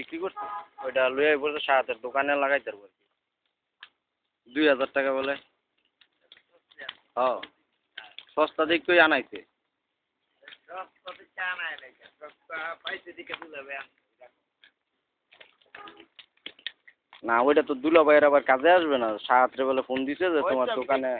বিক্রি করছে ওইটা লইয়া বলতে সাহাতের দোকানে লাগাইতে পারবো 2000 টাকা বলে হ্যাঁ সস্তা দেখতেই আনাইছে না ওইটা তো দুলা ভাইয়ের আবার কাজে আসবে না সাহাত্রে বলে ফোন দিছে যে তোমার দোকানে